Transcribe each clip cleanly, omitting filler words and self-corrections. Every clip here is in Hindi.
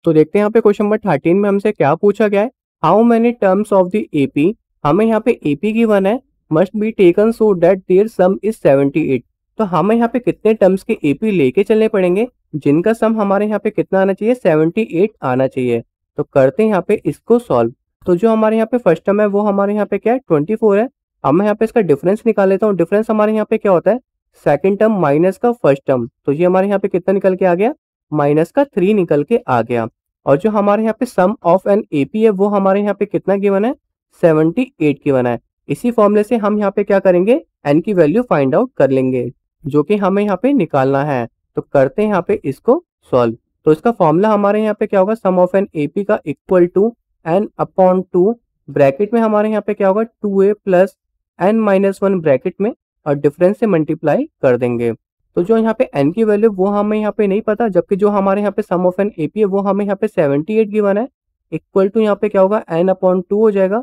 तो देखते हैं यहाँ पे क्वेश्चन नंबर 13 में हमसे क्या पूछा गया है। How many terms of the AP, हमें यहाँ पे एपी गिवन है, must be taken so that their sum is 78। तो हमें यहाँ पे कितने टर्म्स के एपी लेके चलने पड़ेंगे जिनका सम हमारे यहाँ पे कितना आना चाहिए, 78 आना चाहिए। तो करते हैं यहाँ पे इसको सॉल्व। तो जो हमारे यहाँ पे फर्स्ट टर्म है वो हमारे यहाँ पे क्या है, 24 है। अब मैं यहाँ पे इसका डिफरेंस निकाल लेता हूँ। डिफरेंस हमारे यहाँ पे क्या होता है, सेकंड टर्म माइनस का फर्स्ट टर्म। तो ये हमारे यहाँ पे कितना निकल के आ गया, माइनस का 3 निकल के आ गया। और जो हमारे यहाँ पे सम ऑफ एन एपी है वो हमारे यहाँ पे कितना गिवन है, 78 गिवन है। इसी फॉर्मूले से हम यहाँ पे क्या करेंगे, एन की वैल्यू फाइंड आउट कर लेंगे जो कि हमें यहाँ पे निकालना है। तो करते हैं यहाँ पे इसको सॉल्व। तो इसका फॉर्मूला हमारे यहाँ पे क्या होगा, सम ऑफ एन एपी का equal to n upon 2, bracket में हमारे यहाँ पे क्या होगा 2a plus N minus 1 bracket में, और डिफरेंस से मल्टीप्लाई कर देंगे। तो जो यहाँ पे n की वैल्यू वो हमें यहाँ पे नहीं पता, जबकि जो हमारे यहाँ पे सम ऑफ एन एपी है वो हमें यहाँ पे 78 गिवन है। इक्वल टू यहाँ पे क्या होगा, n अपॉन 2 हो जाएगा।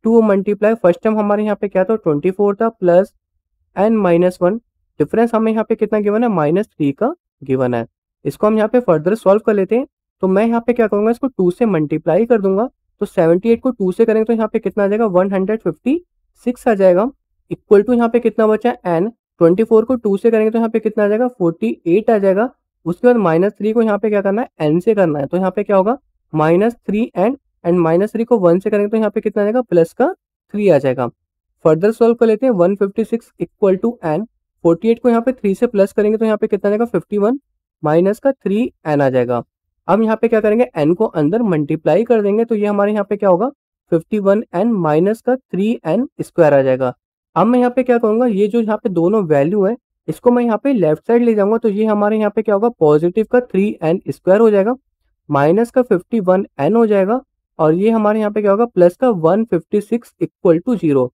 2 मल्टीप्लाई फर्स्ट टाइम हमारे यहाँ पे क्या था, 24 था, प्लस n माइनस 1, डिफरेंस हमें यहाँ पे कितना गिवन है, -3 का गिवन है। इसको हम यहाँ पे फर्दर सॉल्व कर लेते हैं। तो मैं यहाँ पे क्या करूँगा, इसको 2 से मल्टीप्लाई कर दूंगा। तो 78 को 2 से करेंगे तो यहाँ पे कितना आ जाएगा, 156 आ जाएगा। इक्वल टू यहाँ पे कितना बचा है, n। 24 को 2 से करेंगे तो यहाँ पे कितना आ जाएगा, 48 आ जाएगा। उसके बाद -3 को यहाँ पे क्या करना है, n से करना है। तो यहाँ पे क्या होगा, -3 एंड -3 को 1 से करेंगे तो यहाँ पे कितना आ जाएगा, प्लस का 3 आ जाएगा। फर्दर सॉल्व कर लेते हैं। 156 इक्वल टू n, 48 को यहाँ पे 3 से प्लस करेंगे तो यहाँ पे कितना आ जाएगा, 51 माइनस का 3n आ जाएगा। अब यहाँ पे क्या करेंगे, n को अंदर मल्टीप्लाई कर देंगे। तो ये हमारे यहाँ पे क्या होगा, 51n माइनस का 3n स्क्वायर आ जाएगा। अब मैं यहाँ पे क्या करूंगा, ये जो यहाँ पे दोनों वैल्यू है इसको मैं यहाँ पे लेफ्ट साइड ले जाऊंगा। तो ये हमारे यहाँ पे क्या होगा, पॉजिटिव का 3n स्क्वायर हो जाएगा, माइनस का 51n हो जाएगा, और ये हमारे यहाँ पे क्या होगा, प्लस का 156 इक्वल टू 0।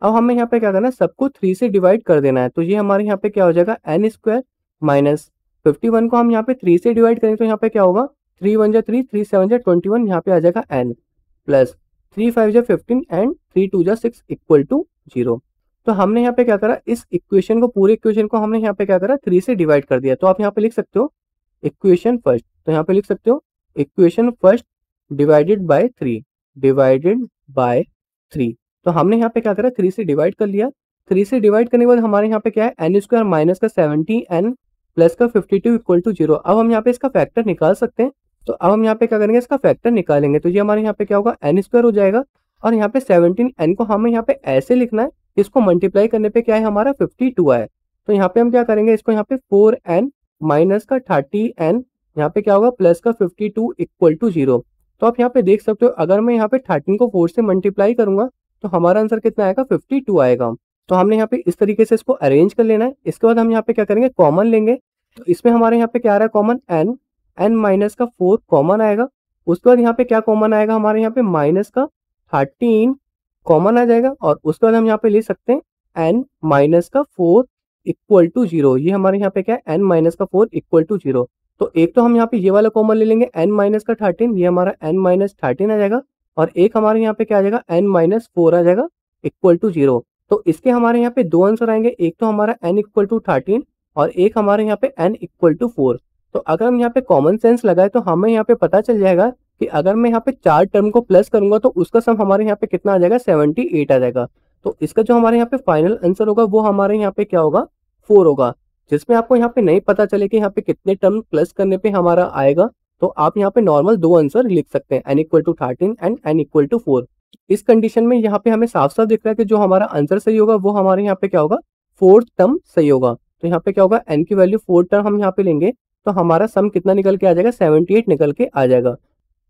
अब हमें यहाँ पे क्या करना है, सबको 3 से डिवाइड कर देना है। तो ये हमारे यहाँ पे क्या हो जाएगा, n स्क्वायर माइनस 51 को हम यहाँ पे 3 से डिवाइड करेंगे तो यहाँ पे क्या होगा, 3 1 जा 3, 3 7 जा 21, यहाँ पे आ जाएगा n, प्लस 3 5 जा 15 एंड 3 2 जा 6 इक्वल टू 0। तो हमने यहाँ पे क्या करा, इस इक्वेशन को, पूरे इक्वेशन को हमने यहाँ पे क्या करा, 3 से डिवाइड कर दिया। तो आप यहाँ पे लिख सकते हो इक्वेशन फर्स्ट। तो यहाँ पे लिख सकते हो equation first divided by 3, divided by 3। तो हमने यहाँ पे क्या करा, 3 से डिवाइड कर लिया। 3 से डिवाइड करने के बाद हमारे यहाँ पे क्या है, एन स्क्वायर माइनस का 70n प्लस का 52 इक्वल टू 0। अब हम यहाँ पे इसका फैक्टर निकाल सकते हैं। तो अब हम यहाँ पे क्या करेंगे, इसका फैक्टर निकालेंगे। तो ये हमारे यहाँ पे क्या होगा, एन स्क्वायर हो जाएगा, और यहाँ पे 17n को हमें यहाँ पे ऐसे लिखना है, इसको मल्टीप्लाई करने पे क्या है, हमारा 52 है। तो यहाँ पे हम क्या करेंगे, इसको यहाँ पे 4n माइनस का 30n, यहाँ पे क्या होगा, प्लस का 52 इक्वल टू 0। तो आप यहाँ पे देख सकते हो, अगर मैं यहाँ पे 13 को 4 से मल्टीप्लाई करूंगा तो हमारा आंसर कितना आएगा, 52 आएगा। तो हमने यहाँ पे इस तरीके से इसको अरेंज कर लेना है। इसके बाद हम यहाँ पे क्या करेंगे, कॉमन लेंगे। तो इसमें हमारे यहाँ पे क्या आ रहा है, कॉमन n माइनस का 4 कॉमन आएगा। उसके बाद यहाँ पे क्या कॉमन आएगा, हमारे यहाँ पे माइनस का 13 कॉमन आ जाएगा, और उसके बाद हम यहाँ पे ले सकते हैं n माइनस का 4 इक्वल टू 0। ये हमारे यहाँ पे क्या है, n माइनस का 4 इक्वल टू 0। तो एक तो हम यहाँ पे ये वाला कॉमन ले लेंगे, n माइनस का 13, ये हमारा n माइनस 13 आ जाएगा, और एक हमारे यहाँ पे क्या आ जाएगा, n माइनस 4 आ जाएगा इक्वल टू 0। तो इसके हमारे यहाँ पे दो आंसर आएंगे, एक तो हमारा n इक्वल टू 13 और एक हमारे यहाँ पे n इक्वल टू 4। तो अगर हम यहाँ पे कॉमन सेंस लगाए तो हमें यहाँ पे पता चल जाएगा कि अगर मैं यहाँ पे 4 टर्म को प्लस करूंगा तो उसका सम हमारे यहाँ पे कितना आ जाएगा, 78 आ जाएगा। तो इसका जो हमारे यहाँ पे फाइनल आंसर होगा वो हमारे यहाँ पे क्या होगा, 4 होगा। जिसमें आपको यहाँ पे नहीं पता चले कि यहाँ पे कितने टर्म प्लस करने पे हमारा आएगा, तो आप यहाँ पे नॉर्मल दो आंसर लिख सकते हैं, n equal to 13 and n equal to 4। इस कंडीशन में यहाँ पे हमें साफ साफ दिख रहा है कि जो हमारा आंसर सही होगा वो हमारे यहाँ पे क्या होगा, 4th टर्म सही होगा। तो यहाँ पे क्या होगा, n की वैल्यू 4 टर्म हम यहाँ पे लेंगे तो हमारा सम कितना निकल के आ जाएगा, 78 निकल के आ जाएगा।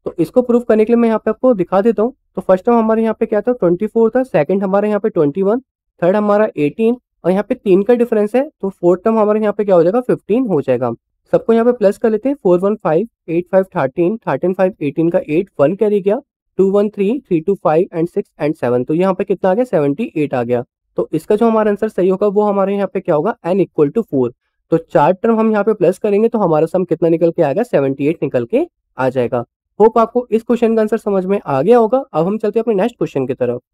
तो इसको प्रूफ करने के लिए मैं यहाँ पे आपको दिखा देता हूँ। तो फर्स्ट टर्म हमारे यहाँ पे क्या था, 24 था, सेकंड हमारे यहाँ पे 21, थर्ड हमारा 18, और यहाँ पे 3 का डिफरेंस है। तो फोर्थ टर्म हमारे यहाँ पे क्या हो जाएगा, 15 हो जाएगा। सबको यहाँ पे प्लस कर लेते हैं, 4 1 5 8 5 13 13 5 18 का 8 1 कैरी गया, 2 1 3 3 2 5 एंड 6 एंड 7। तो यहाँ पे कितना आ गया, 78 आ गया। तो इसका जो हमारा आंसर सही होगा वो हमारे यहाँ पे क्या होगा, n इक्वल टू 4। तो 4 टर्म हम यहाँ पे प्लस करेंगे तो हमारा सम कितना निकल के आएगा, 78 निकल के आ जाएगा। होप आपको इस क्वेश्चन का आंसर समझ में आ गया होगा। अब हम चलते हैं अपने नेक्स्ट क्वेश्चन की तरफ।